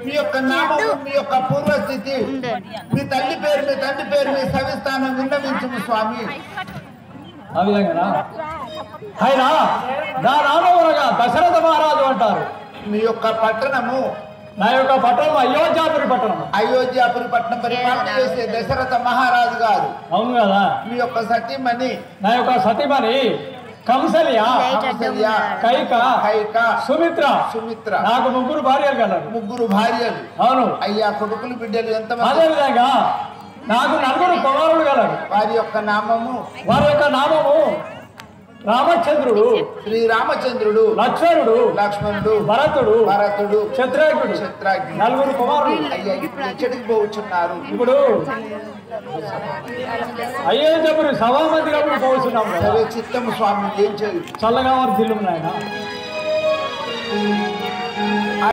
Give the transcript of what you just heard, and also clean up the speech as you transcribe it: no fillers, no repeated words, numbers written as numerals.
మీ యొక్క నామము మీ యొక్క పూర్వస్థితి మీ తల్లి పేరు మీ తండ్రి పేరు మీ సవిస్థానం విన్నవించుము స్వామి. ఆ విధంగా ఆయన నా నామమునగా దశరథ మహారాజు అంటారు. మీ యొక్క పట్టణము నా యొక్క పట్టణం అయోధ్యాపురి పట్టణం. అయోధ్యాపురి పట్టణం పరిపాలన చేసే దశరథ మహారాజు గారు. అవును కదా. మీ యొక్క సతీమణి నా యొక్క సతీమణి కంసల్య, కైక, సుమిత్ర. నాకు ముగ్గురు భార్యలు కలరు. ముగ్గురు భార్యలు. అవును అయ్యా కొడుకులు బిడ్డలు ఎంతమంది? అదే విధంగా నాకు నలుగురు కుమారులు కలరు. వారి యొక్క నామము రామచంద్రుడు, శ్రీరామచంద్రుడు, లక్ష్మణుడు, భరతుడు, చిత్రాగ్నుడు. నలుగురు కుమారులు. అయ్యా ఇప్పుడు ఎక్కడికి పోవచ్చున్నారు? ఇప్పుడు అయోధ్యపురి సభామందిరప్పుడు పోవచ్చున్నాము. చిత్తము స్వామి ఏం చేయు చల్లగా వారు దిల్లు నాయన.